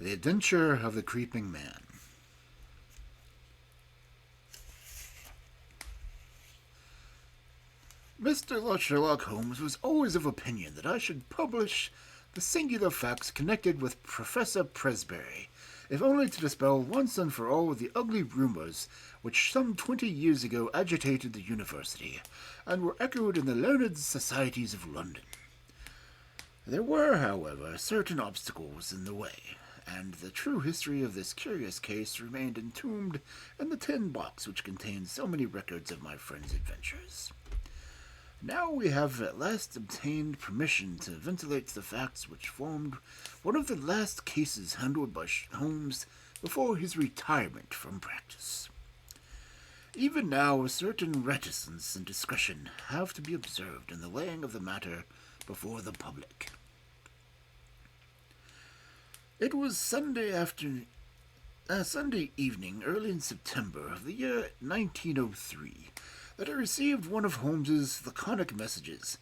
The Adventure of the Creeping Man. Mr. Sherlock Holmes was always of opinion that I should publish the singular facts connected with Professor Presbyterian, if only to dispel once and for all the ugly rumors which some 20 years ago agitated the university, and were echoed in the learned societies of London. There were, however, certain obstacles in the way, and the true history of this curious case remained entombed in the tin box which contains so many records of my friend's adventures. Now we have at last obtained permission to ventilate the facts which formed one of the last cases handled by Holmes before his retirement from practice. Even now, a certain reticence and discretion have to be observed in the laying of the matter before the public. It was Sunday evening, early in September of the year 1903, that I received one of Holmes's laconic messages.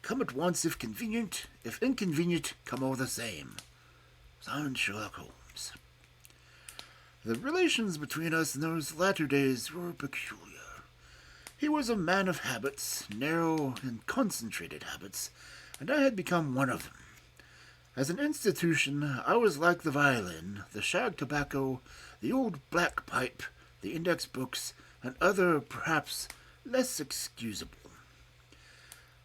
"Come at once if convenient, if inconvenient, come all the same. Signed, Sherlock Holmes." The relations between us in those latter days were peculiar. He was a man of habits, narrow and concentrated habits, and I had become one of them. As an institution, I was like the violin, the shag tobacco, the old black pipe, the index books, and other, perhaps, less excusable.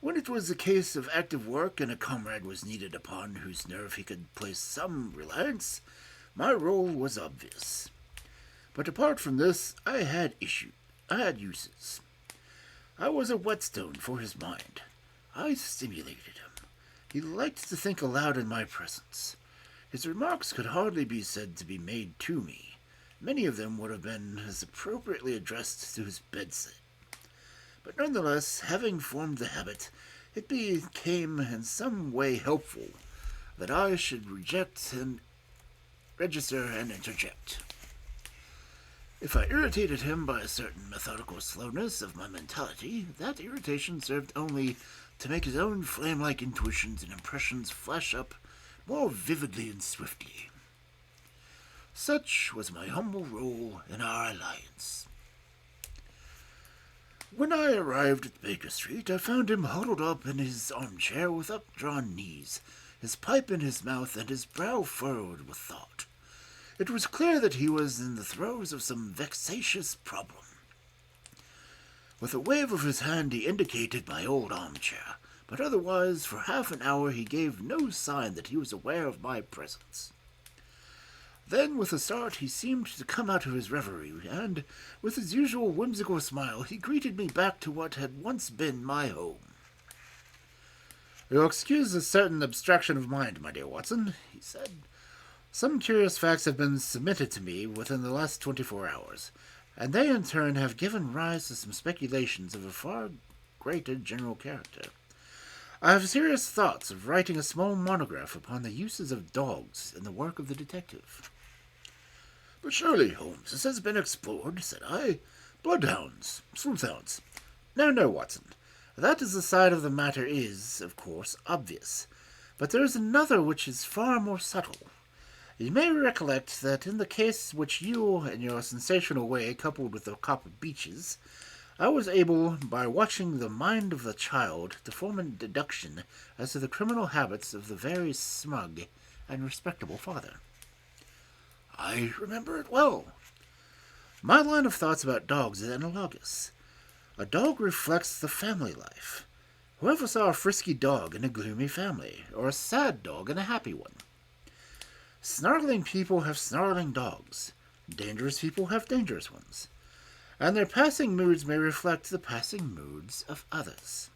When it was a case of active work and a comrade was needed upon whose nerve he could place some reliance, my role was obvious. But apart from this, I had uses. I was a whetstone for his mind. I stimulated him. He liked to think aloud in my presence. His remarks could hardly be said to be made to me. Many of them would have been as appropriately addressed to his bedside. But nonetheless, having formed the habit, it became in some way helpful that I should register and interject. If I irritated him by a certain methodical slowness of my mentality, that irritation served only to make his own flame-like intuitions and impressions flash up more vividly and swiftly. Such was my humble role in our alliance. When I arrived at Baker Street, I found him huddled up in his armchair with updrawn knees, his pipe in his mouth, and his brow furrowed with thought. It was clear that he was in the throes of some vexatious problem. With a wave of his hand he indicated my old armchair, but otherwise for half an hour he gave no sign that he was aware of my presence. Then, with a start, he seemed to come out of his reverie, and, with his usual whimsical smile, he greeted me back to what had once been my home. "You'll excuse a certain abstraction of mind, my dear Watson," he said. "Some curious facts have been submitted to me within the last 24 hours, and they in turn have given rise to some speculations of a far greater general character. I have serious thoughts of writing a small monograph upon the uses of dogs in the work of the detective." "But surely, Holmes, this has been explored," said I. "Bloodhounds, sleuthhounds." No, Watson. That is the side of the matter is, of course, obvious. But there is another which is far more subtle. You may recollect that in the case which you, in your sensational way, coupled with the copper beeches, I was able, by watching the mind of the child, to form a deduction as to the criminal habits of the very smug and respectable father. "I remember it well." My line of thoughts about dogs is analogous. A dog reflects the family life. Whoever saw a frisky dog in a gloomy family, or a sad dog in a happy one? Snarling people have snarling dogs. Dangerous people have dangerous ones. And their passing moods may reflect the passing moods of others.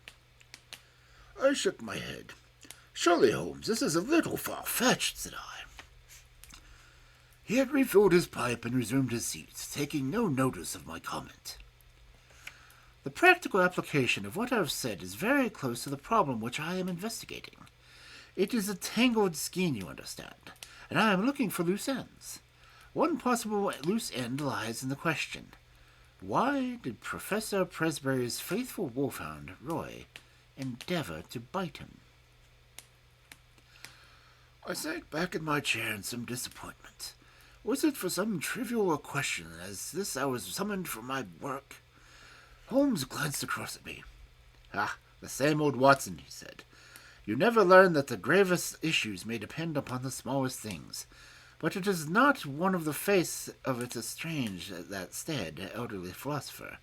I shook my head. "Surely, Holmes, this is a little far-fetched," said I. He had refilled his pipe and resumed his seat, taking no notice of my comment. "The practical application of what I have said is very close to the problem which I am investigating. It is a tangled skein, you understand, and I am looking for loose ends. One possible loose end lies in the question: why did Professor Presbyterian's faithful wolfhound, Roy, endeavor to bite him?" I sank back in my chair in some disappointment. Was it for some trivial question as this I was summoned for my work? Holmes glanced across at me. "Ah, the same old Watson," he said. "You never learn that the gravest issues may depend upon the smallest things. But it is not one of the face of it estrange that stead, elderly philosopher.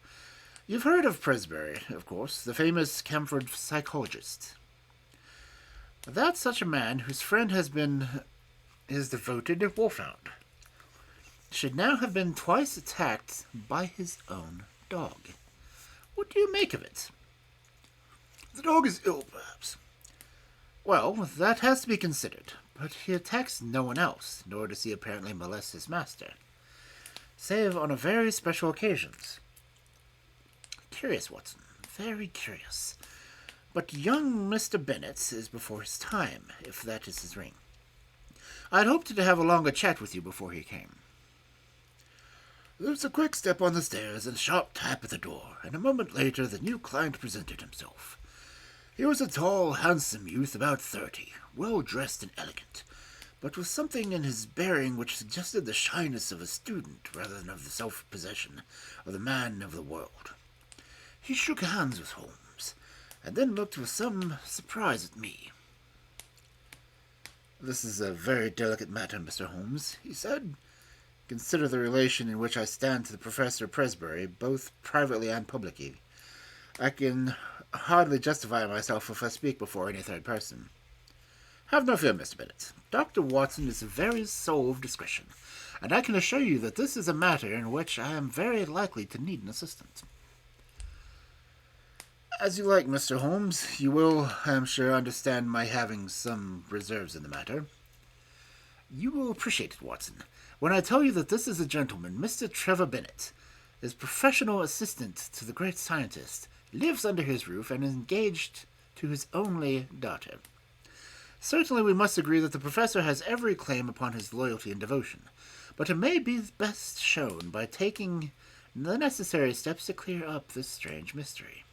You've heard of Presbury, of course, the famous Camford psychologist. That's such a man whose friend has been his devoted wolfhound. Should now have been twice attacked by his own dog. What do you make of it?" "The dog is ill, perhaps." "Well, that has to be considered, but he attacks no one else, nor does he apparently molest his master, save on very special occasions. Curious, Watson, very curious. But young Mr. Bennet is before his time, if that is his ring. I'd hoped to have a longer chat with you before he came." There was a quick step on the stairs and a sharp tap at the door, and a moment later the new client presented himself. He was a tall, handsome youth about 30, well-dressed and elegant, but with something in his bearing which suggested the shyness of a student rather than of the self-possession of the man of the world. He shook hands with Holmes, and then looked with some surprise at me. "This is a very delicate matter, Mr. Holmes," he said. "Consider the relation in which I stand to the Professor Presbury, both privately and publicly. I can hardly justify myself if I speak before any third person. Have no fear, Mr. Bennet. Dr. Watson is the very soul of discretion, and I can assure you that this is a matter in which I am very likely to need an assistant." "As you like, Mr. Holmes. You will, I am sure, understand my having some reserves in the matter." "You will appreciate it, Watson, when I tell you that this is a gentleman, Mr. Trevor Bennet, his professional assistant to the great scientist, lives under his roof, and is engaged to his only daughter. Certainly we must agree that the professor has every claim upon his loyalty and devotion, but it may be best shown by taking the necessary steps to clear up this strange mystery."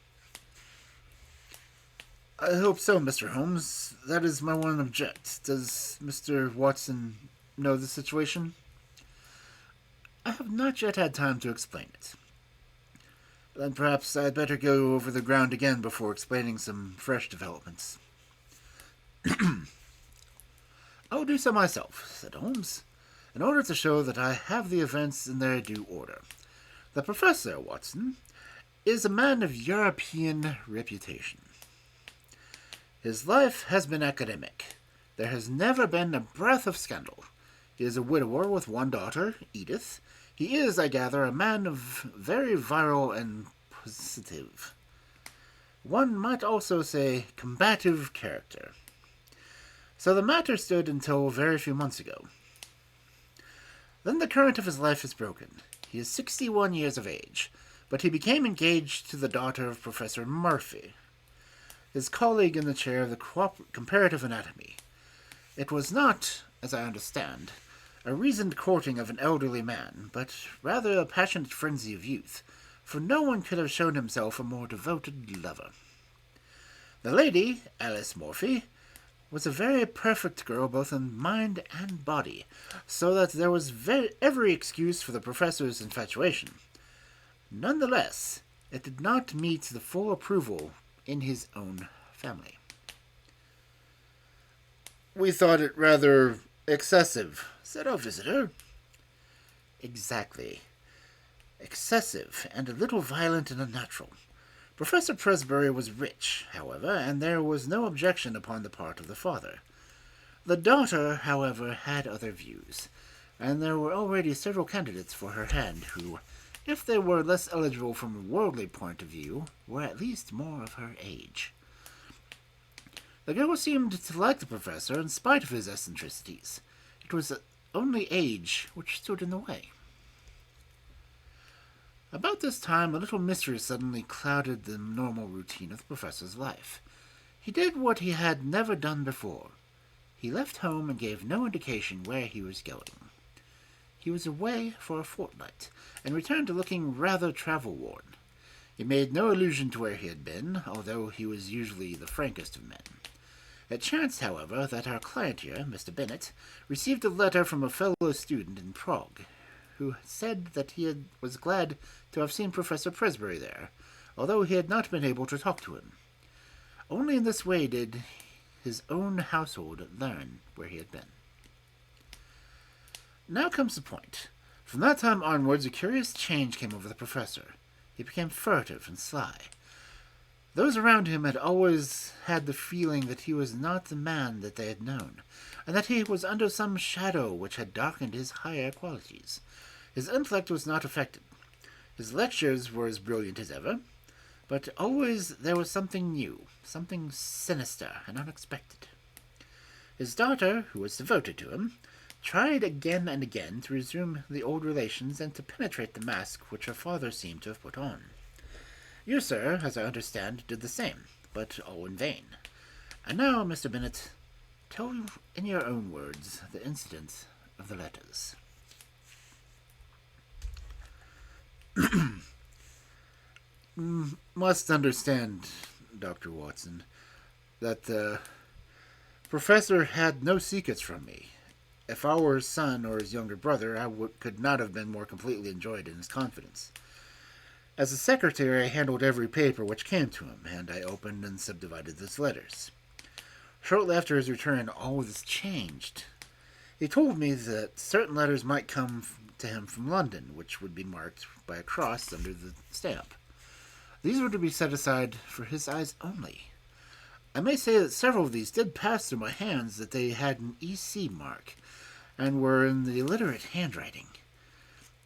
"I hope so, Mr. Holmes. That is my one object. Does Mr. Watson know the situation?" "I have not yet had time to explain it." "Then perhaps I'd better go over the ground again before explaining some fresh developments." "I'll do so myself," said Holmes, "in order to show that I have the events in their due order. The Professor, Watson, is a man of European reputation. His life has been academic. There has never been a breath of scandal. He is a widower with one daughter, Edith. He is, I gather, a man of very virile and positive. One might also say combative character. So the matter stood until very few months ago. Then the current of his life is broken. He is 61 years of age, but he became engaged to the daughter of Professor Murphy, his colleague in the chair of the comparative anatomy. It was not, as I understand, a reasoned courting of an elderly man, but rather a passionate frenzy of youth, for no one could have shown himself a more devoted lover. The lady, Alice Morphy, was a very perfect girl both in mind and body, so that there was every excuse for the professor's infatuation. None the less, it did not meet the full approval in his own family." "We thought it rather excessive," said our visitor. "Exactly. Excessive, and a little violent and unnatural. Professor Presbury was rich, however, and there was no objection upon the part of the father. The daughter, however, had other views, and there were already several candidates for her hand who, if they were less eligible from a worldly point of view, were at least more of her age. The girl seemed to like the professor in spite of his eccentricities. It was only age which stood in the way. About this time, a little mystery suddenly clouded the normal routine of the professor's life. He did what he had never done before. He left home and gave no indication where he was going. He was away for a fortnight, and returned looking rather travel-worn. He made no allusion to where he had been, although he was usually the frankest of men. It chanced, however, that our client here, Mr. Bennet, received a letter from a fellow student in Prague, who said that was glad to have seen Professor Presbury there, although he had not been able to talk to him. Only in this way did his own household learn where he had been. Now comes the point. From that time onwards, a curious change came over the professor. He became furtive and sly. Those around him had always had the feeling that he was not the man that they had known, and that he was under some shadow which had darkened his higher qualities. His intellect was not affected. His lectures were as brilliant as ever, but always there was something new, something sinister and unexpected. His daughter, who was devoted to him, tried again and again to resume the old relations and to penetrate the mask which her father seemed to have put on. You, sir, as I understand, did the same, but all in vain. And now, Mr. Bennet, tell in your own words the incident of the letters. Must understand, Dr. Watson, that the professor had no secrets from me. If I were his son or his younger brother, could not have been more completely enjoyed in his confidence. As a secretary, I handled every paper which came to him, and I opened and subdivided his letters. Shortly after his return, all this changed. He told me that certain letters might come to him from London, which would be marked by a cross under the stamp. These were to be set aside for his eyes only. I may say that several of these did pass through my hands, that they had an EC mark, and were in the illiterate handwriting.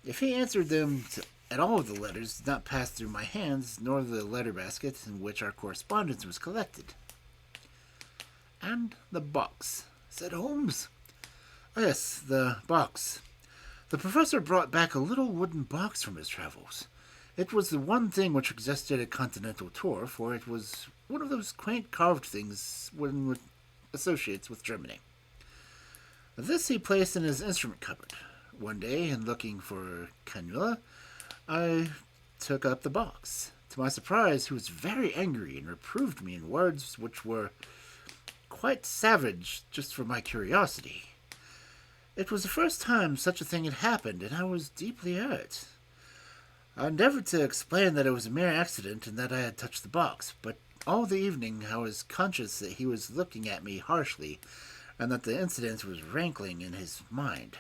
If he answered them and all of the letters did not pass through my hands, nor the letter basket in which our correspondence was collected. And the box, said Holmes. Yes, the box. The professor brought back a little wooden box from his travels. It was the one thing which existed at Continental Tour, for it was one of those quaint carved things one associates with Germany. This he placed in his instrument cupboard. One day, in looking for cannula, I took up the box. To my surprise, he was very angry and reproved me in words which were quite savage just for my curiosity. It was the first time such a thing had happened, and I was deeply hurt. I endeavored to explain that it was a mere accident and that I had touched the box, but all the evening I was conscious that he was looking at me harshly and that the incident was rankling in his mind.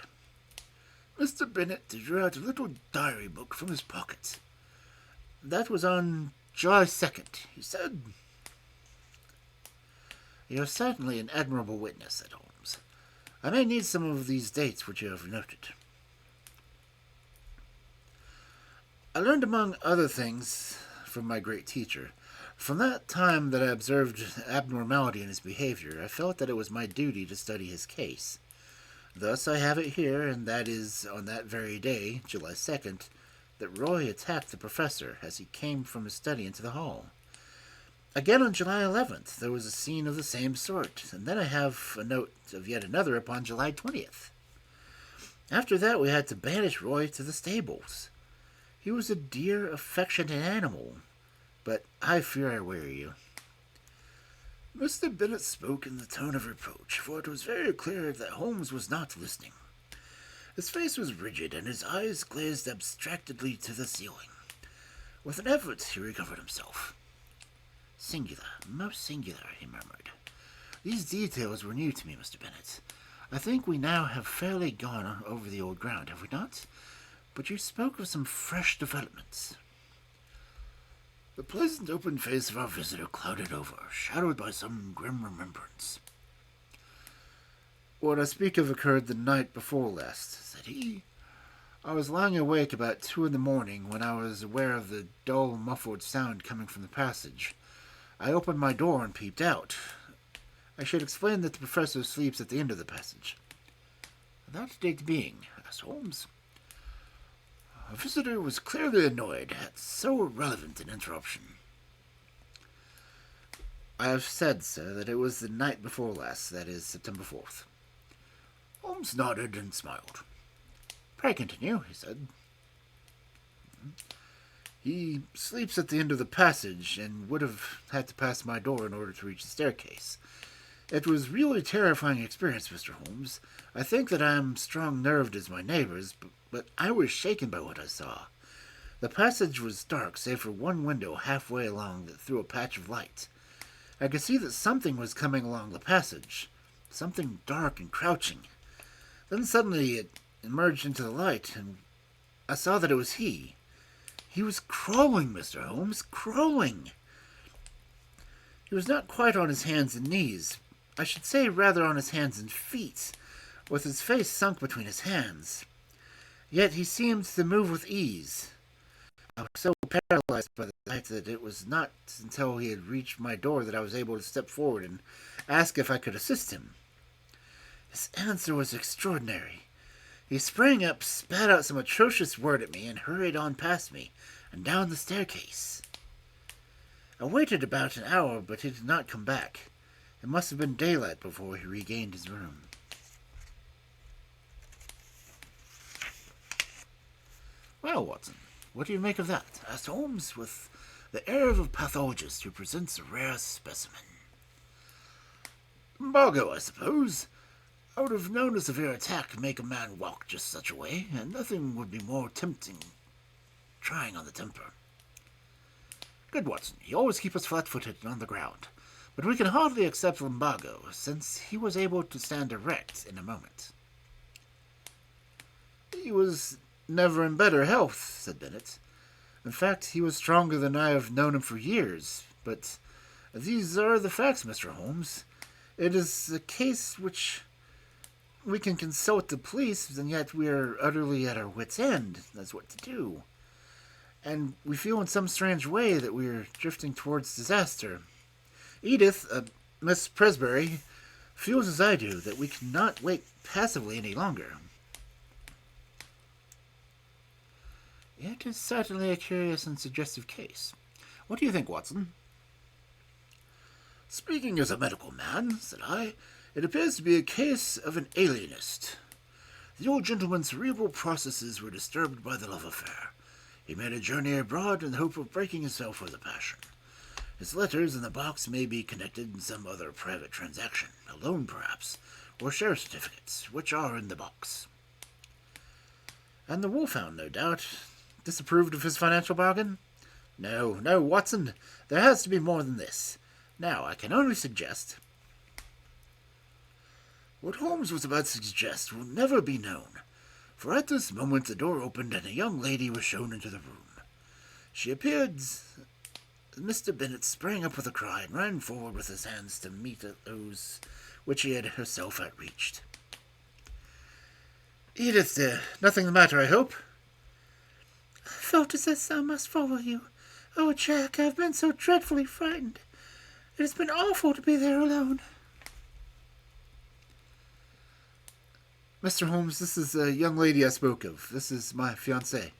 Mr. Bennet drew out a little diary book from his pocket. That was on July 2nd, he said. You are certainly an admirable witness, said Holmes. I may need some of these dates which you have noted. I learned, among other things, from my great teacher. From that time that I observed abnormality in his behavior, I felt that it was my duty to study his case. Thus I have it here, and that is on that very day, July 2nd, that Roy attacked the professor as he came from his study into the hall. Again on July 11th, there was a scene of the same sort, and then I have a note of yet another upon July 20th. After that, we had to banish Roy to the stables. He was a dear, affectionate animal, but I fear I weary you. Mr. Bennet spoke in the tone of reproach, for it was very clear that Holmes was not listening. His face was rigid, and his eyes glazed abstractedly to the ceiling. With an effort, he recovered himself. Singular, most singular, he murmured. These details were new to me, Mr. Bennet. I think we now have fairly gone over the old ground, have we not? But you spoke of some fresh developments. The pleasant open face of our visitor clouded over, shadowed by some grim remembrance. What I speak of occurred the night before last, said he. I was lying awake about 2 a.m. when I was aware of the dull, muffled sound coming from the passage. I opened my door and peeped out. I should explain that the professor sleeps at the end of the passage. That date being, asked Holmes. Our visitor was clearly annoyed at so irrelevant an interruption. I have said, sir, that it was the night before last, that is, September 4th. Holmes nodded and smiled. Pray continue, he said. He sleeps at the end of the passage, and would have had to pass my door in order to reach the staircase. It was really terrifying experience, Mr. Holmes. I think that I am strong-nerved as my neighbors, but I was shaken by what I saw. The passage was dark, save for one window halfway along that threw a patch of light. I could see that something was coming along the passage, something dark and crouching. Then suddenly it emerged into the light, and I saw that it was he. He was crawling, Mr. Holmes, crawling. He was not quite on his hands and knees. I should say rather on his hands and feet, with his face sunk between his hands. Yet he seemed to move with ease. I was so paralyzed by the fact that it was not until he had reached my door that I was able to step forward and ask if I could assist him. His answer was extraordinary. He sprang up, spat out some atrocious word at me, and hurried on past me and down the staircase. I waited about an hour, but he did not come back. It must have been daylight before he regained his room. Well, Watson, what do you make of that? Asked Holmes, with the air of a pathologist who presents a rare specimen. Embargo, I suppose. I would have known a severe attack could make a man walk just such a way, and nothing would be more tempting, trying on the temper. Good, Watson. You always keep us flat-footed and on the ground. But we can hardly accept lumbago, since he was able to stand erect in a moment. He was never in better health, said Bennet. In fact, he was stronger than I have known him for years. But these are the facts, Mr. Holmes. It is a case which we can consult the police, and yet we are utterly at our wits' end as what to do. And we feel in some strange way that we are drifting towards disaster. Edith, Miss Presbury, feels as I do, that we cannot wait passively any longer. It is certainly a curious and suggestive case. What do you think, Watson? Speaking as a medical man, said I, it appears to be a case of an alienist. The old gentleman's cerebral processes were disturbed by the love affair. He made a journey abroad in the hope of breaking himself with a passion. His letters in the box may be connected in some other private transaction, a loan perhaps, or share certificates, which are in the box. And the wolfhound, no doubt, disapproved of his financial bargain? No, Watson, there has to be more than this. Now, I can only suggest... What Holmes was about to suggest will never be known, for at this moment the door opened and a young lady was shown into the room. She appeared... Mr. Bennet sprang up with a cry and ran forward with his hands to meet those which he had herself outreached. Edith, dear, nothing the matter, I hope? I felt as if I must follow you. Oh, Jack, I've been so dreadfully frightened. It has been awful to be there alone. Mr. Holmes, this is a young lady I spoke of. This is my fiancée.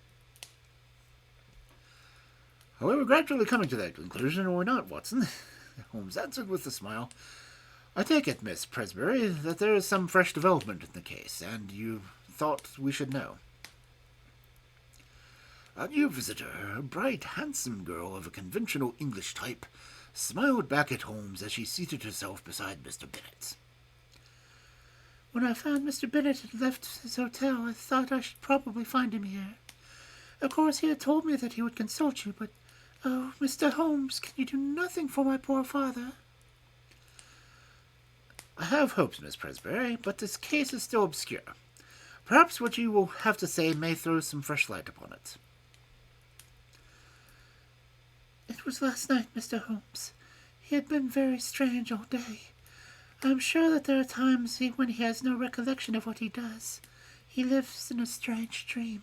However, gradually coming to that conclusion, or not, Watson, Holmes answered with a smile. I take it, Miss Presbury, that there is some fresh development in the case, and you thought we should know. Our new visitor, a bright, handsome girl of a conventional English type, smiled back at Holmes as she seated herself beside Mr. Bennet. When I found Mr. Bennet had left his hotel, I thought I should probably find him here. Of course, he had told me that he would consult you, but, oh, Mr. Holmes, can you do nothing for my poor father? I have hopes, Miss Presbury, but this case is still obscure. Perhaps what you will have to say may throw some fresh light upon it. It was last night, Mr. Holmes. He had been very strange all day. I am sure that there are times when he has no recollection of what he does. He lives in a strange dream.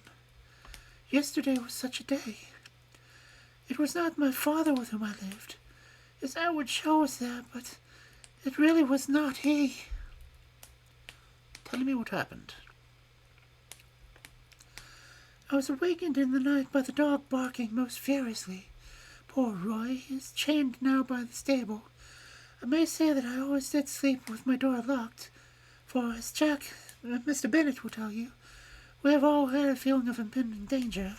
Yesterday was such a day. It was not my father with whom I lived. His outward show was there, but it really was not he. Tell me what happened. I was awakened in the night by the dog barking most furiously. Poor Roy is chained now by the stable. I may say that I always did sleep with my door locked, for as Jack, Mr. Bennet will tell you, we have all had a feeling of impending danger.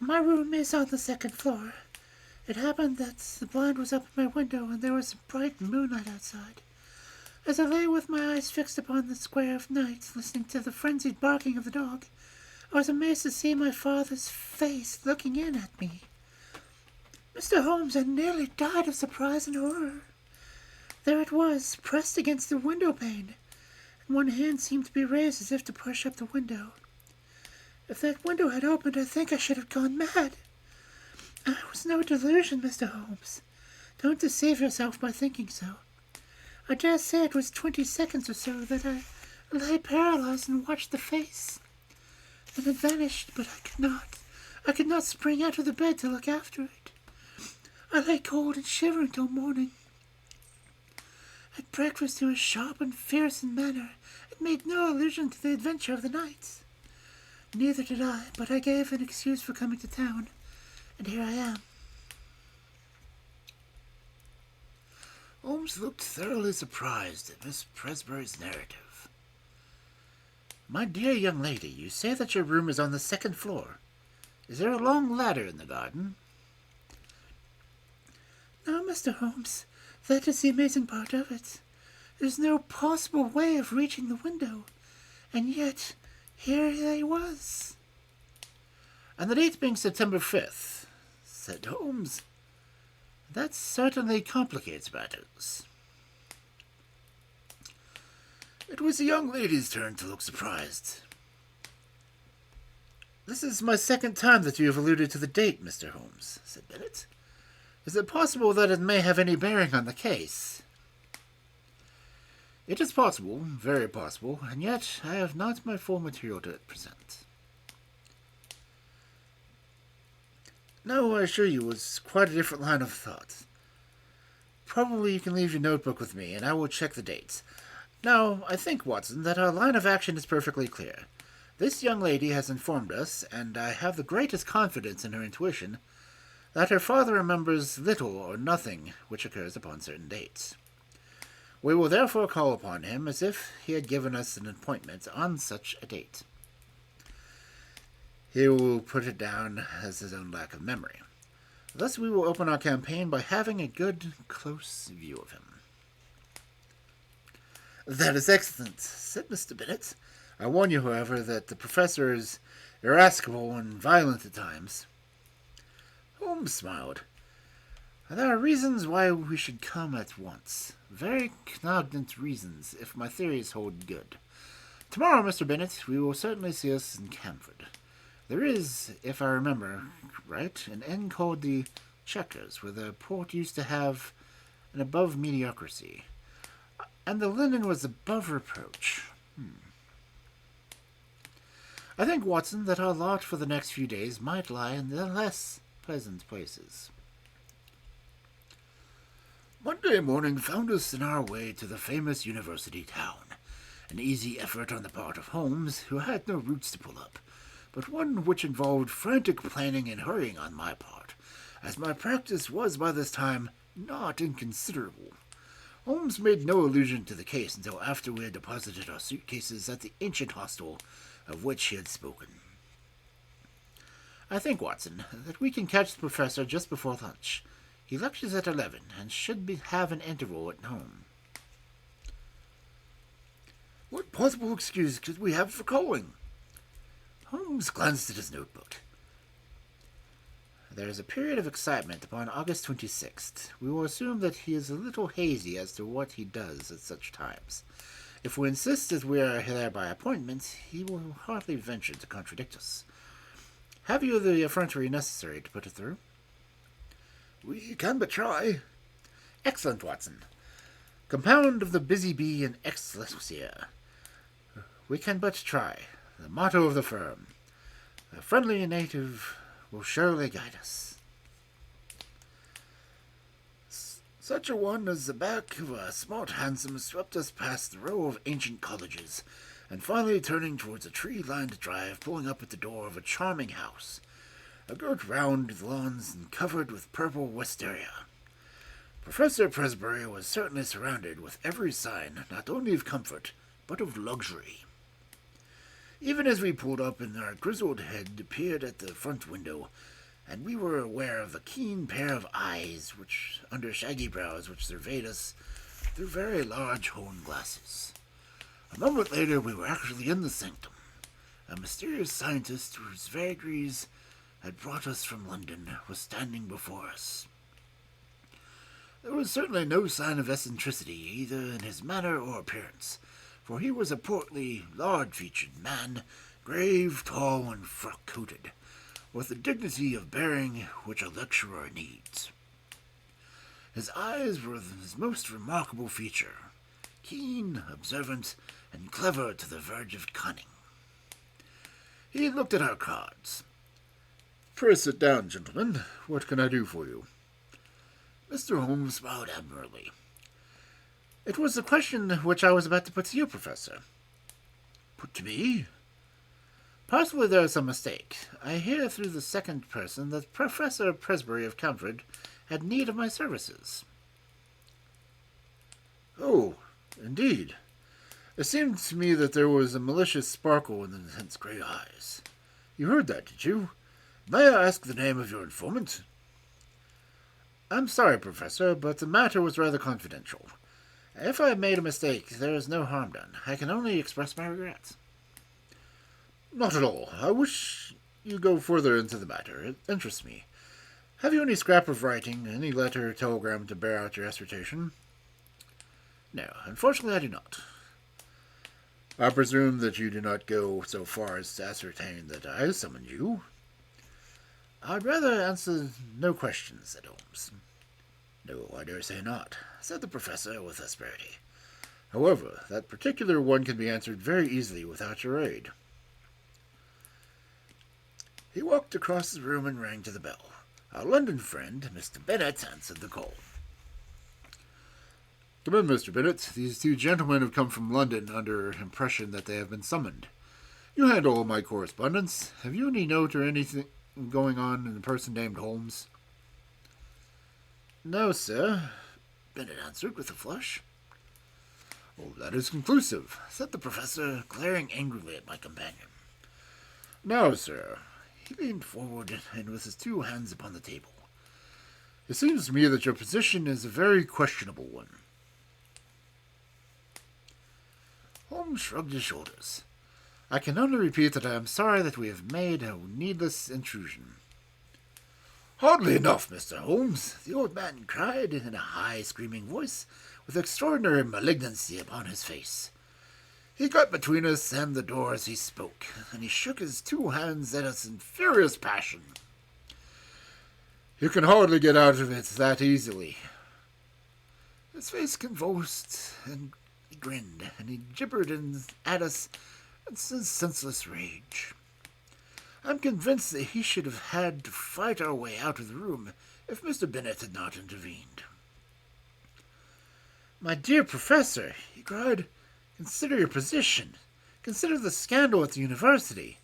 My room is on the second floor. It happened that the blind was up at my window and there was bright moonlight outside. As I lay with my eyes fixed upon the square of night, listening to the frenzied barking of the dog, I was amazed to see my father's face looking in at me. Mr. Holmes had nearly died of surprise and horror. There it was, pressed against the window pane, and one hand seemed to be raised as if to push up the window. If that window had opened, I think I should have gone mad. I was no delusion, Mr. Holmes. Don't deceive yourself by thinking so. I dare say it was 20 seconds or so that I lay paralyzed and watched the face. Then it vanished, but I could not. I could not spring out of the bed to look after it. I lay cold and shivering till morning. At breakfast he was sharp and fierce in manner, and made no allusion to the adventure of the night. Neither did I, but I gave an excuse for coming to town, and here I am. Holmes looked thoroughly surprised at Miss Presbury's narrative. My dear young lady, you say that your room is on the 2nd floor. Is there a long ladder in the garden? No, Mr. Holmes, that is the amazing part of it. There's no possible way of reaching the window, and yet here I was. And the date being September 5th, said Holmes. That certainly complicates matters. It was the young lady's turn to look surprised. This is my 2nd time that you have alluded to the date, Mr. Holmes, said Bennet. Is it possible that it may have any bearing on the case? It is possible, very possible, and yet I have not my full material to present. No, I assure you, it was quite a different line of thought. Probably you can leave your notebook with me, and I will check the dates. Now, I think, Watson, that our line of action is perfectly clear. This young lady has informed us, and I have the greatest confidence in her intuition, that her father remembers little or nothing which occurs upon certain dates. We will therefore call upon him as if he had given us an appointment on such a date. He will put it down as his own lack of memory. Thus we will open our campaign by having a good, close view of him. That is excellent, said Mr. Bennet. I warn you, however, that the professor is irascible and violent at times. Holmes smiled. There are reasons why we should come at once. Very cognate reasons, if my theories hold good. Tomorrow, Mr. Bennet, we will certainly see us in Camford. There is, if I remember right, an inn called the Checkers, where the port used to have an above mediocrity, and the linen was above reproach. I think, Watson, that our lot for the next few days might lie in the less pleasant places. Monday morning found us in our way to the famous university town, an easy effort on the part of Holmes, who had no routes to pull up, but one which involved frantic planning and hurrying on my part, as my practice was by this time not inconsiderable. Holmes made no allusion to the case until after we had deposited our suitcases at the ancient hostel of which he had spoken. I think, Watson, that we can catch the professor just before lunch. He lectures at 11, and should have an interval at home. What possible excuse could we have for calling? Holmes glanced at his notebook. There is a period of excitement upon August 26th. We will assume that he is a little hazy as to what he does at such times. If we insist that we are there by appointment, he will hardly venture to contradict us. Have you the effrontery necessary to put it through? We can but try. Excellent, Watson. Compound of the busy bee and excelsior. We can but try. The motto of the firm. A friendly native will surely guide us. Such a one as the back of a smart hansom swept us past the row of ancient colleges, and finally turning towards a tree-lined drive, pulling up at the door of a charming house, girt round with lawns and covered with purple wisteria. Professor Presbury was certainly surrounded with every sign, not only of comfort, but of luxury. Even as we pulled up and our grizzled head appeared at the front window, and we were aware of a keen pair of eyes under shaggy brows which surveyed us through very large horn glasses. A moment later we were actually in the sanctum. A mysterious scientist whose vagaries had brought us from London was standing before us. There was certainly no sign of eccentricity either in his manner or appearance, for he was a portly, large-featured man, grave, tall, and frock-coated, with the dignity of bearing which a lecturer needs. His eyes were his most remarkable feature, keen, observant, and clever to the verge of cunning. He looked at our cards. "Pray sit down, gentlemen. What can I do for you?" Mr. Holmes smiled admirably. "It was the question which I was about to put to you, Professor." "Put to me?" "Possibly there is some mistake. I hear through the second person that Professor Presbury of Camford had need of my services." "Oh, indeed. It seemed to me that there was a malicious sparkle in the intense grey eyes. You heard that, did you? May I ask the name of your informant?" "I'm sorry, Professor, but the matter was rather confidential. If I have made a mistake, there is no harm done. I can only express my regrets." "Not at all. I wish you go further into the matter. It interests me. Have you any scrap of writing, any letter or telegram to bear out your assertion?" "No, unfortunately I do not." "I presume that you do not go so far as to ascertain that I summoned you?" "I'd rather answer no questions," said Holmes. "No, I dare say not," said the professor with asperity. "However, that particular one can be answered very easily without your aid." He walked across the room and rang to the bell. Our London friend, Mr. Bennet, answered the call. "Come in, Mr. Bennet. These two gentlemen have come from London under impression that they have been summoned. You handle all my correspondence. Have you any note or anything going on in a person named Holmes?" "No, sir," Bennet answered with a flush. "Oh, that is conclusive," said the professor, glaring angrily at my companion. "Now, sir," he leaned forward and with his two hands upon the table, "it seems to me that your position is a very questionable one." Holmes shrugged his shoulders. "I can only repeat that I am sorry that we have made a needless intrusion." "Hardly enough, Mr. Holmes," the old man cried in a high, screaming voice, with extraordinary malignancy upon his face. He got between us and the door as he spoke, and he shook his two hands at us in furious passion. "You can hardly get out of it that easily." His face convulsed, and he grinned, and he gibbered at us in senseless rage. I'm convinced that he should have had to fight our way out of the room if Mr. Bennet had not intervened. "My dear Professor," he cried, "consider your position. Consider the scandal at the university.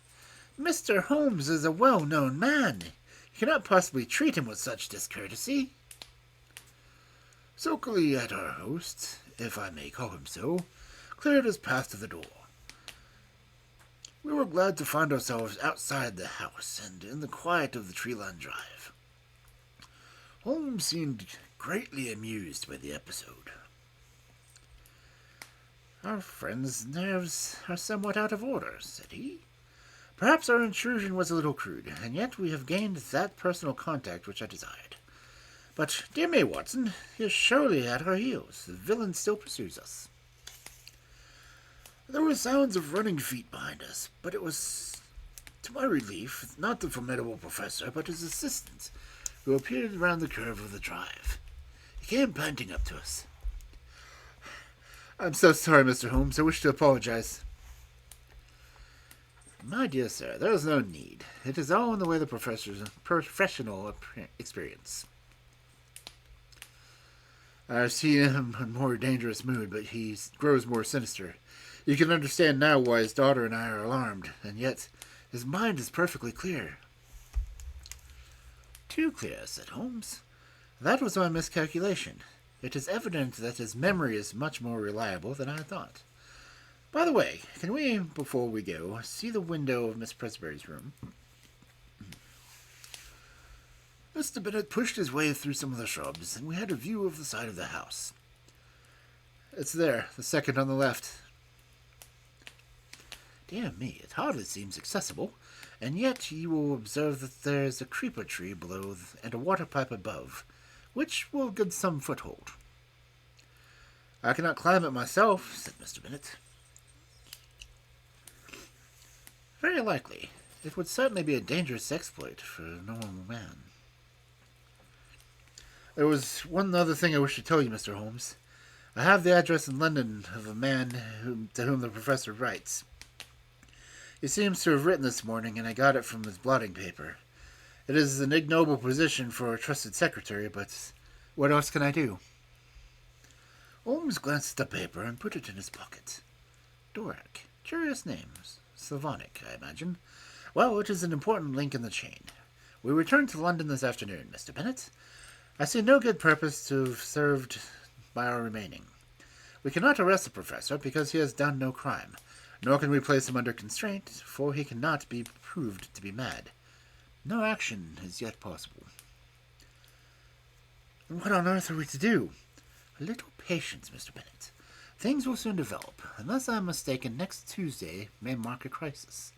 Mr. Holmes is a well-known man. You cannot possibly treat him with such discourtesy." Sulkily at our host, if I may call him so, cleared his path to the door. We were glad to find ourselves outside the house and in the quiet of the tree-lined drive. Holmes seemed greatly amused by the episode. "Our friend's nerves are somewhat out of order," said he. "Perhaps our intrusion was a little crude, and yet we have gained that personal contact which I desired. But, dear me, Watson, he is surely at our heels. The villain still pursues us." There were sounds of running feet behind us, but it was, to my relief, not the formidable professor, but his assistant, who appeared round the curve of the drive. He came panting up to us. "I'm so sorry, Mr. Holmes. I wish to apologize." "My dear sir, there is no need. It is all in the way of the professor's professional experience. I've seen him in a more dangerous mood, but he grows more sinister. You can understand now why his daughter and I are alarmed, and yet his mind is perfectly clear." "Too clear," said Holmes. "That was my miscalculation. It is evident that his memory is much more reliable than I thought. By the way, can we, before we go, see the window of Miss Presbury's room?" Mr. Bennet pushed his way through some of the shrubs, and we had a view of the side of the house. It's there, the second on the left. Dear me, it hardly seems accessible, and yet you will observe that there is a creeper tree below and a water pipe above, which will give some foothold. I cannot climb it myself, said Mr. Bennet. Very likely. It would certainly be a dangerous exploit for a normal man. There was one other thing I wish to tell you, Mr. Holmes. I have the address in London of a man to whom the professor writes. He seems to have written this morning, and I got it from his blotting paper. It is an ignoble position for a trusted secretary, but what else can I do? Holmes glanced at the paper and put it in his pocket. Doric. Curious names. Slavonic, I imagine. Well, it is an important link in the chain. We return to London this afternoon, Mr. Bennet. I see no good purpose to have served by our remaining. We cannot arrest the professor because he has done no crime, nor can we place him under constraint, for he cannot be proved to be mad. No action is yet possible. What on earth are we to do? A little patience, Mr. Bennet. Things will soon develop. Unless I am mistaken, next Tuesday may mark a crisis.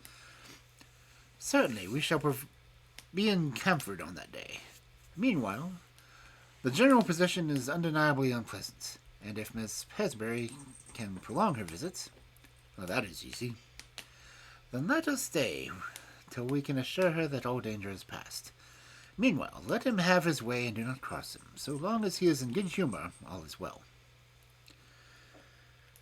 Certainly, we shall be in Camford on that day. Meanwhile, the general position is undeniably unpleasant, and if Miss Pesbury can prolong her visit, well, that is easy. Then let us stay till we can assure her that all danger is past. Meanwhile, let him have his way and do not cross him. So long as he is in good humor, all is well.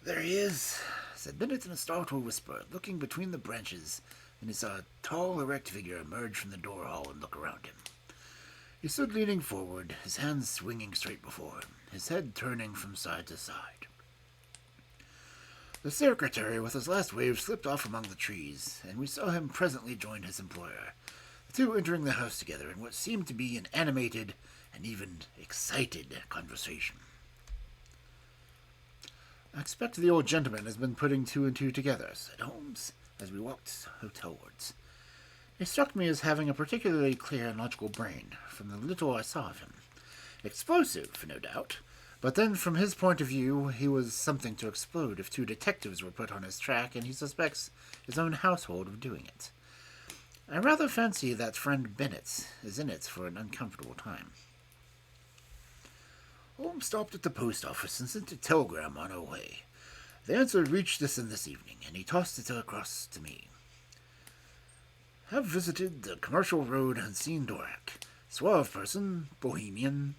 There he is, said Bennet in a startled whisper, looking between the branches, and he saw a tall, erect figure emerge from the door-hall and look around him. He stood leaning forward, his hands swinging straight before him, his head turning from side to side. The secretary, with his last wave, slipped off among the trees, and we saw him presently join his employer, the two entering the house together in what seemed to be an animated and even excited conversation. I expect the old gentleman has been putting two and two together, said Holmes, as we walked hotelwards. He struck me as having a particularly clear and logical brain, from the little I saw of him. Explosive, no doubt, but then from his point of view he was something to explode if two detectives were put on his track, and he suspects his own household of doing it. I rather fancy that friend Bennet is in it for an uncomfortable time. Holmes stopped at the post office and sent a telegram on our way. The answer reached us in this evening, and he tossed it across to me. Have visited the Commercial Road and seen Doric. Suave person, bohemian,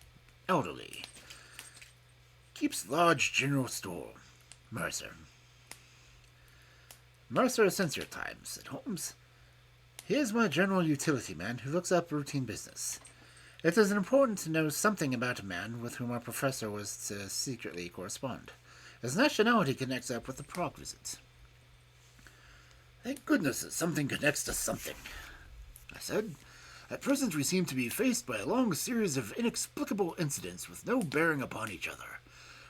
elderly. Keeps large general store. Mercer. Mercer since your time, said Holmes. He is my general utility man who looks up routine business. It is important to know something about a man with whom our professor was to secretly correspond. His nationality connects up with the Prague visit. Thank goodness that something connects to something, I said. At present we seem to be faced by a long series of inexplicable incidents with no bearing upon each other.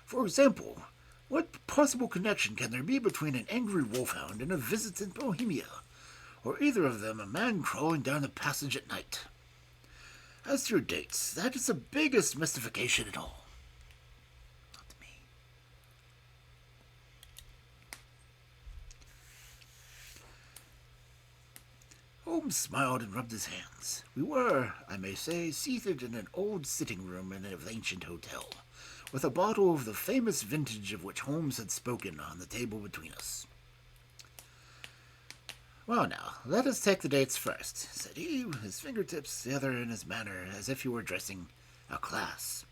For example, what possible connection can there be between an angry wolfhound and a visit in Bohemia, or either of them a man crawling down the passage at night? As to your dates, that is the biggest mystification at all. Not to me. Holmes smiled and rubbed his hands. We were, I may say, seated in an old sitting room in an ancient hotel, with a bottle of the famous vintage of which Holmes had spoken on the table between us. Well now, let us take the dates first, said he, his fingertips together in his manner as if he were addressing a class.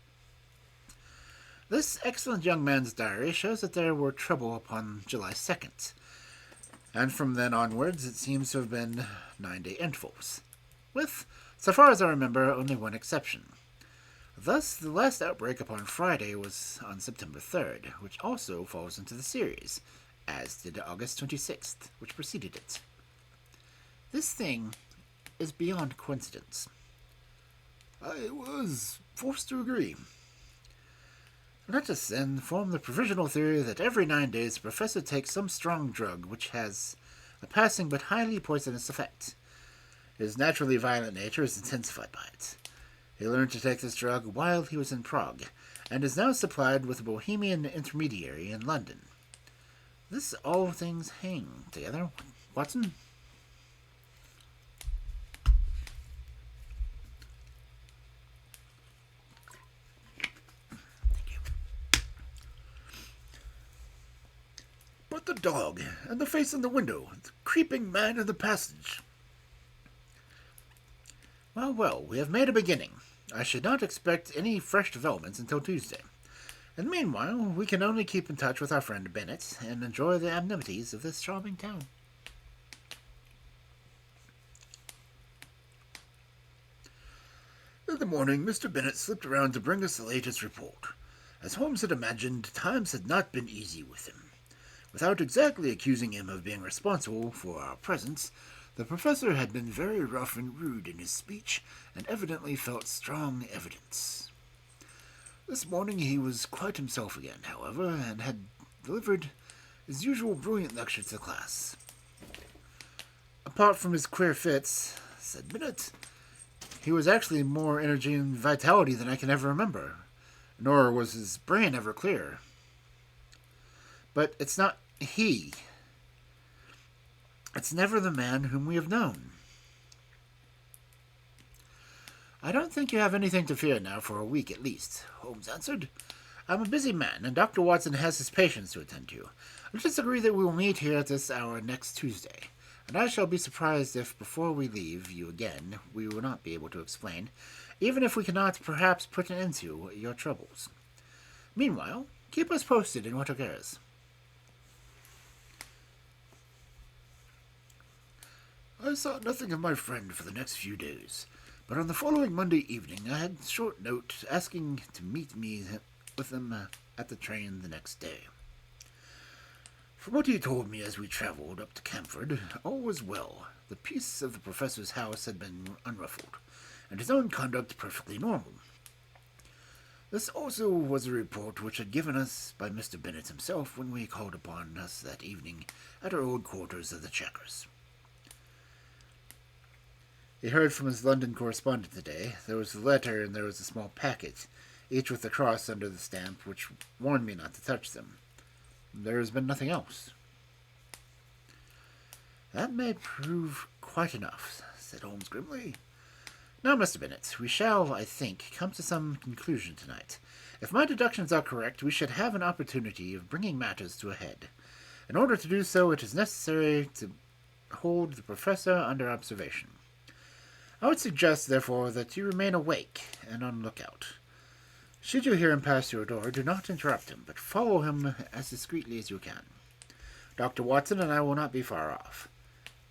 This excellent young man's diary shows that there were trouble upon July 2nd, and from then onwards it seems to have been 9-day intervals, with, so far as I remember, only one exception. Thus, the last outbreak upon Friday was on September 3rd, which also falls into the series, as did August 26th, which preceded it. This thing is beyond coincidence. I was forced to agree. Let us then form the provisional theory that every 9 days the professor takes some strong drug which has a passing but highly poisonous effect. His naturally violent nature is intensified by it. He learned to take this drug while he was in Prague, and is now supplied with a Bohemian intermediary in London. This all things hang together, Watson. But the dog, and the face in the window, the creeping man in the passage. Well, well, we have made a beginning. I should not expect any fresh developments until Tuesday. And meanwhile, we can only keep in touch with our friend Bennett and enjoy the amenities of this charming town. In the morning, Mr. Bennett slipped around to bring us the latest report. As Holmes had imagined, times had not been easy with him. Without exactly accusing him of being responsible for our presence, the professor had been very rough and rude in his speech, and evidently felt strong evidence. This morning he was quite himself again, however, and had delivered his usual brilliant lecture to the class. Apart from his queer fits, said Bennett, he was actually more energy and vitality than I can ever remember, nor was his brain ever clear. But it's not he. It's never the man whom we have known. I don't think you have anything to fear now for a week at least, Holmes answered. I'm a busy man, and Dr. Watson has his patients to attend to. Let us agree that we will meet here at this hour next Tuesday, and I shall be surprised if, before we leave you again, we will not be able to explain, even if we cannot perhaps put an end to your troubles. Meanwhile, keep us posted in what occurs. I saw nothing of my friend for the next few days, but on the following Monday evening I had a short note asking to meet me with him at the train the next day. From what he told me as we travelled up to Camford, all was well. The peace of the professor's house had been unruffled, and his own conduct perfectly normal. This also was a report which had given us by Mr. Bennett himself when we called upon us that evening at our old quarters of the Checkers. He heard from his London correspondent today. There was a letter and there was a small packet, each with a cross under the stamp, which warned me not to touch them. There has been nothing else. That may prove quite enough, said Holmes grimly. Now, Mr. Bennett, we shall, I think, come to some conclusion tonight. If my deductions are correct, we should have an opportunity of bringing matters to a head. In order to do so, it is necessary to hold the professor under observation. I would suggest, therefore, that you remain awake and on lookout. Should you hear him pass your door, do not interrupt him, but follow him as discreetly as you can. Dr. Watson and I will not be far off.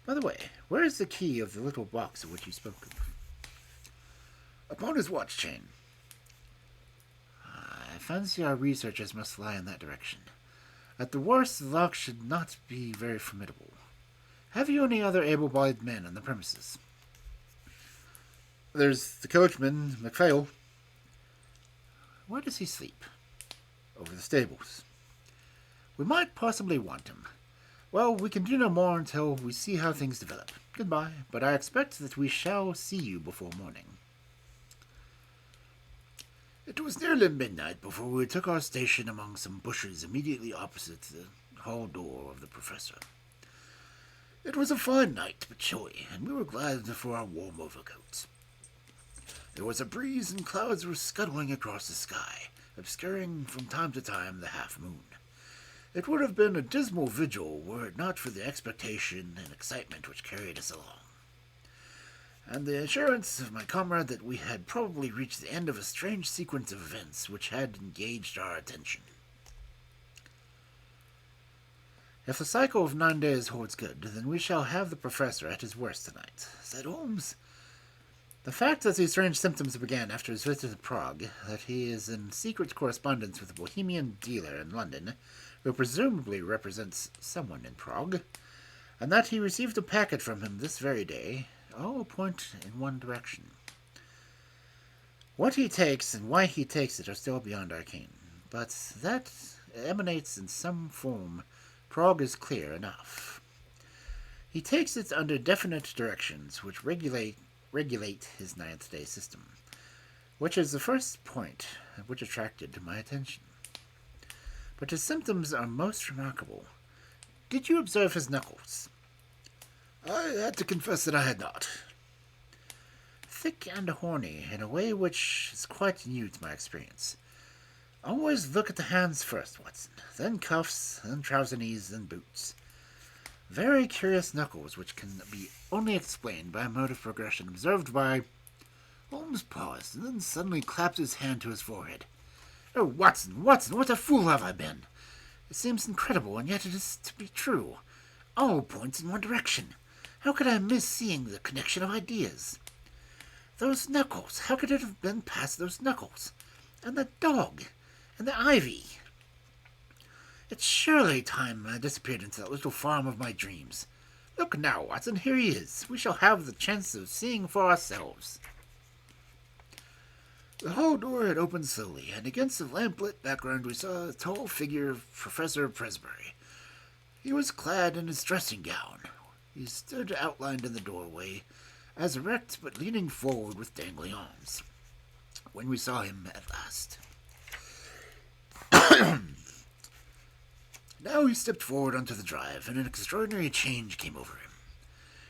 By the way, where is the key of the little box of which you spoke of? Upon his watch chain. I fancy our researches must lie in that direction. At the worst, the lock should not be very formidable. Have you any other able-bodied men on the premises? There's the coachman, MacPhail. Where does he sleep? Over the stables. We might possibly want him. Well, we can do no more until we see how things develop. Goodbye, but I expect that we shall see you before morning. It was nearly midnight before we took our station among some bushes immediately opposite the hall door of the professor. It was a fine night, but chilly, and we were glad for our warm overcoats. There was a breeze, and clouds were scuttling across the sky, obscuring from time to time the half-moon. It would have been a dismal vigil were it not for the expectation and excitement which carried us along, and the assurance of my comrade that we had probably reached the end of a strange sequence of events which had engaged our attention. If the cycle of 9 days holds good, then we shall have the professor at his worst tonight, said Holmes. The fact that these strange symptoms began after his visit to Prague, that he is in secret correspondence with a Bohemian dealer in London, who presumably represents someone in Prague, and that he received a packet from him this very day, all point in one direction. What he takes and why he takes it are still beyond our ken, but that emanates in some form. Prague is clear enough. He takes it under definite directions which regulate his ninth-day system. which is the first point which attracted my attention. But his symptoms are most remarkable. Did you observe his knuckles? I had to confess that I had not. Thick and horny, in a way which is quite new to my experience. Always look at the hands first, Watson, then cuffs, then trouser knees, then boots. Very curious knuckles, which can be only explained by a mode of progression observed by... Holmes paused, and then suddenly clapped his hand to his forehead. Oh, Watson, what a fool have I been! It seems incredible, and yet it is to be true. All points in one direction. How could I miss seeing the connection of ideas? Those knuckles, how could it have been past those knuckles? And the dog, and the ivy. It's surely time I disappeared into that little farm of my dreams. Look now, Watson, here he is. We shall have the chance of seeing for ourselves. The hall door had opened slowly, and against the lamplit background we saw the tall figure of Professor Presbury. He was clad in his dressing gown. He stood outlined in the doorway, as erect but leaning forward with dangling arms, when we saw him at last. Now he stepped forward onto the drive, and an extraordinary change came over him.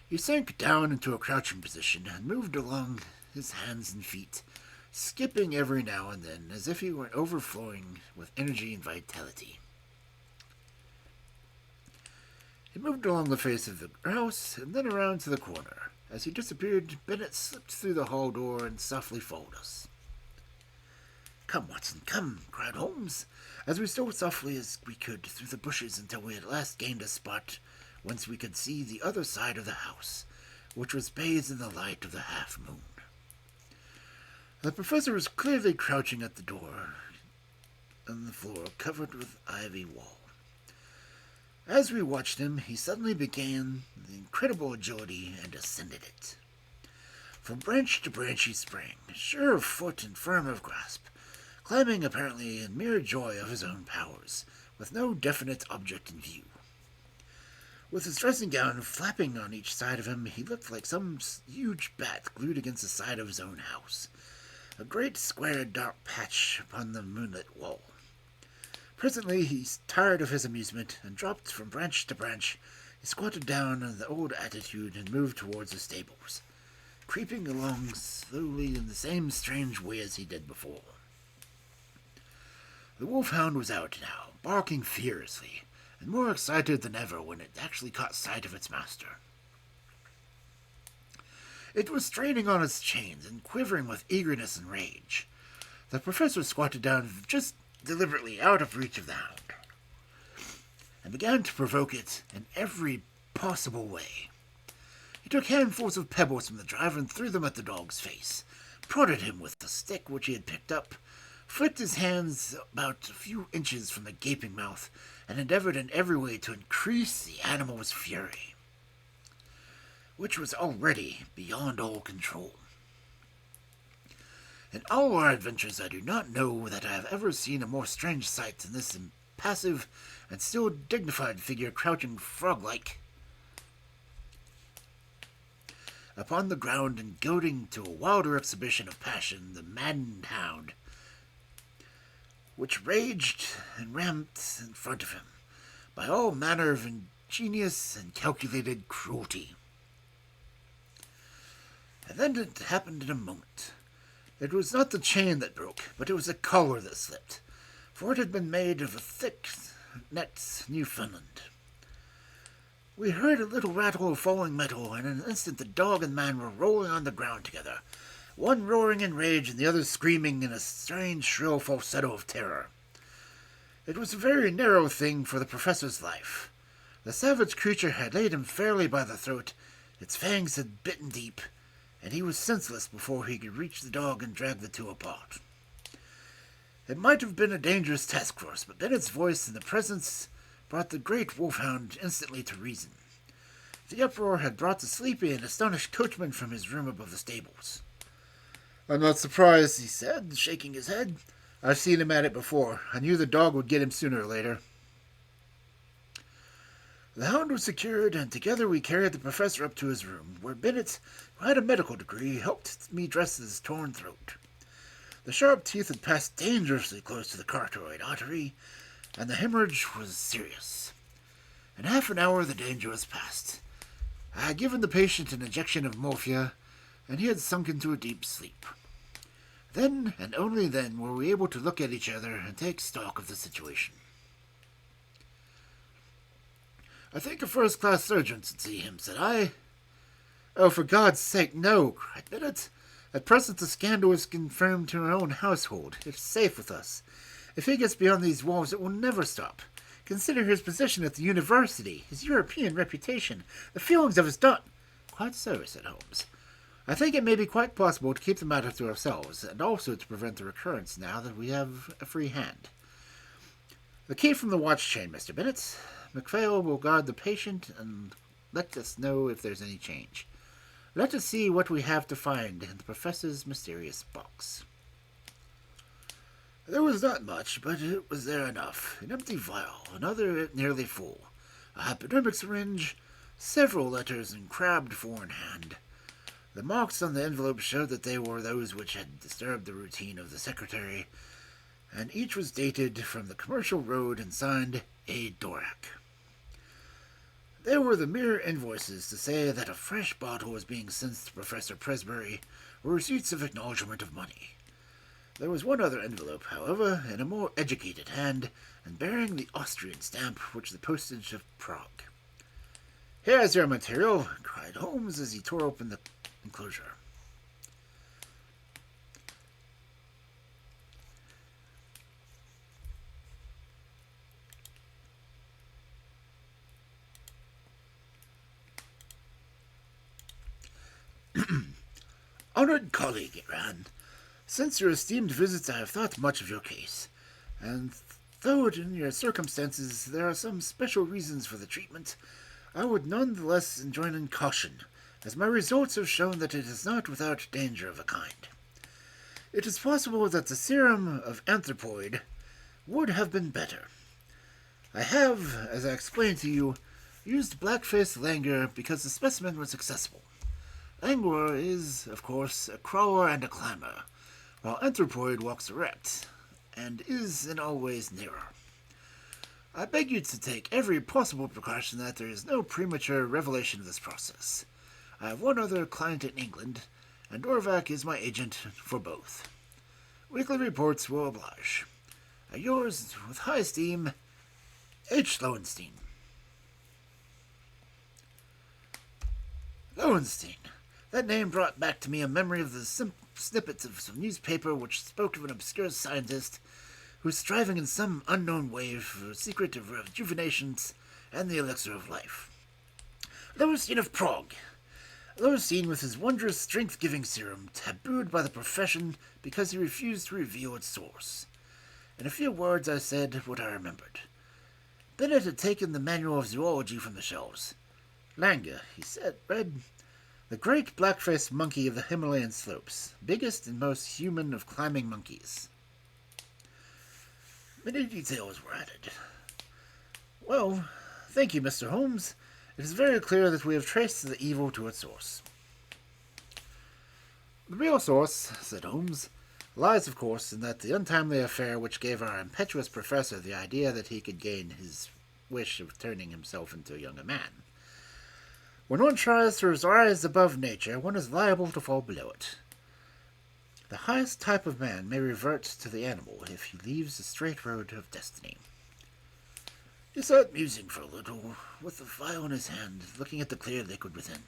He sank down into a crouching position and moved along his hands and feet, skipping every now and then as if he were overflowing with energy and vitality. He moved along the face of the house and then around to the corner. As he disappeared, Bennett slipped through the hall door and softly followed us. "Come, Watson, come," cried Holmes, as we stole softly as we could through the bushes until we at last gained a spot whence we could see the other side of the house, which was bathed in the light of the half-moon. The professor was clearly crouching at the door on the floor covered with ivy wall. As we watched him, he suddenly began the incredible agility and ascended it. From branch to branch he sprang, sure of foot and firm of grasp, climbing apparently in mere joy of his own powers, with no definite object in view. With his dressing gown flapping on each side of him, he looked like some huge bat glued against the side of his own house, a great square dark patch upon the moonlit wall. Presently he tired of his amusement, and dropped from branch to branch. He squatted down in the old attitude and moved towards the stables, creeping along slowly in the same strange way as he did before. The wolfhound was out now, barking furiously, and more excited than ever when it actually caught sight of its master. It was straining on its chains and quivering with eagerness and rage. The professor squatted down just deliberately out of reach of the hound, and began to provoke it in every possible way. He took handfuls of pebbles from the drive and threw them at the dog's face, prodded him with the stick which he had picked up, flicked his hands about a few inches from the gaping mouth, and endeavored in every way to increase the animal's fury, which was already beyond all control. In all our adventures, I do not know that I have ever seen a more strange sight than this impassive and still dignified figure crouching frog-like upon the ground and goading to a wilder exhibition of passion the maddened hound, which raged and ramped in front of him by all manner of ingenious and calculated cruelty. And then it happened in a moment. It was not the chain that broke, but it was the collar that slipped, for it had been made of a thick net Newfoundland. We heard a little rattle of falling metal, and in an instant the dog and man were rolling on the ground together, one roaring in rage and the other screaming in a strange shrill falsetto of terror. It was a very narrow thing for the professor's life. The savage creature had laid him fairly by the throat, its fangs had bitten deep, and he was senseless before he could reach the dog and drag the two apart. It might have been a dangerous task for us, but Bennett's voice and the presence brought the great wolfhound instantly to reason. The uproar had brought the sleepy and astonished coachman from his room above the stables. "I'm not surprised," he said, shaking his head. "I've seen him at it before. I knew the dog would get him sooner or later." The hound was secured, and together we carried the professor up to his room, where Bennett, who had a medical degree, helped me dress his torn throat. The sharp teeth had passed dangerously close to the carotid artery, and the hemorrhage was serious. In half an hour the danger was past. I had given the patient an injection of morphia, and he had sunk into a deep sleep. Then, and only then, were we able to look at each other and take stock of the situation. "I think a first-class surgeon should see him," said I. "Oh, for God's sake, no," cried Bennett. "At present the scandal is confirmed to our own household. It is safe with us. If he gets beyond these walls, it will never stop. Consider his position at the university, his European reputation, the feelings of his daughter." "Quite so," said Holmes. "I think it may be quite possible to keep the matter to ourselves, and also to prevent the recurrence now that we have a free hand. The key from the watch chain, Mr. Bennett. MacPhail will guard the patient and let us know if there's any change. Let us see what we have to find in the professor's mysterious box." There was not much, but it was there enough. An empty vial, another nearly full, a hypodermic syringe, several letters in crabbed foreign hand. The marks on the envelope showed that they were those which had disturbed the routine of the secretary, and each was dated from the Commercial Road and signed A. Dorak. There were the mere invoices to say that a fresh bottle was being sent to Professor Presbury, or receipts of acknowledgment of money. There was one other envelope, however, in a more educated hand, and bearing the Austrian stamp which the postage of Prague. "Here is your material," cried Holmes as he tore open the enclosure. "Honored colleague," it ran, "since your esteemed visits I have thought much of your case, and though in your circumstances there are some special reasons for the treatment, I would none the less enjoin in caution, as my results have shown that it is not without danger of a kind. It is possible that the serum of anthropoid would have been better. I have, as I explained to you, used black-faced langur because the specimen was accessible. Angrier is, of course, a crawler and a climber, while anthropoid walks erect, and is in all ways nearer. I beg you to take every possible precaution that there is no premature revelation of this process. I have one other client in England, and Orvac is my agent for both. Weekly reports will oblige. Yours, with high esteem, H. Lowenstein." Lowenstein. That name brought back to me a memory of the snippets of some newspaper which spoke of an obscure scientist who was striving in some unknown way for a secret of rejuvenations and the elixir of life. Lowenstein of Prague. Lowenstein with his wondrous strength-giving serum, tabooed by the profession because he refused to reveal its source. In a few words I said what I remembered. Bennett had taken the manual of zoology from the shelves. "Langur," he said, read, "the great black-faced monkey of the Himalayan slopes, biggest and most human of climbing monkeys." Many details were added. "Well, thank you, Mr. Holmes. It is very clear that we have traced the evil to its source." "The real source," said Holmes, "lies, of course, in that the untimely affair which gave our impetuous professor the idea that he could gain his wish of turning himself into a younger man. When one tries to rise above nature, one is liable to fall below it. The highest type of man may revert to the animal if he leaves the straight road of destiny." He sat musing for a little, with the vial in his hand, looking at the clear liquid within.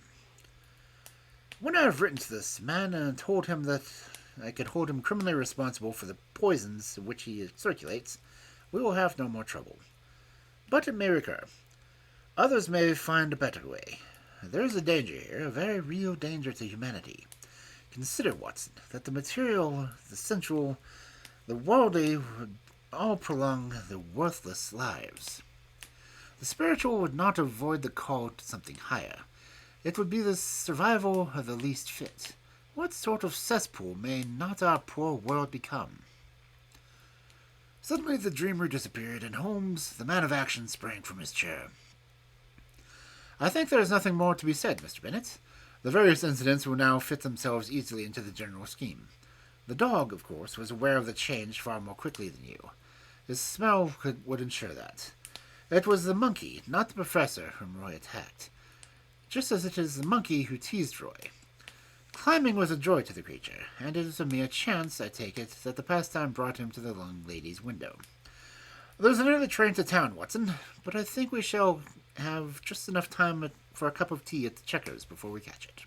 "When I have written to this man and told him that I could hold him criminally responsible for the poisons which he circulates, we will have no more trouble. But it may recur. Others may find a better way. There is a danger here, a very real danger to humanity. Consider, Watson, that the material, the sensual, the worldly would all prolong the worthless lives. The spiritual would not avoid the call to something higher. It would be the survival of the least fit. What sort of cesspool may not our poor world become?" Suddenly the dreamer disappeared, and Holmes, the man of action, sprang from his chair. "I think there is nothing more to be said, Mr. Bennet. The various incidents will now fit themselves easily into the general scheme. The dog, of course, was aware of the change far more quickly than you. His smell would ensure that. It was the monkey, not the professor, whom Roy attacked, just as it is the monkey who teased Roy. Climbing was a joy to the creature, and it is a mere chance, I take it, that the pastime brought him to the young lady's window. There's an early train to town, Watson, but I think we shall have just enough time for a cup of tea at the Checkers before we catch it.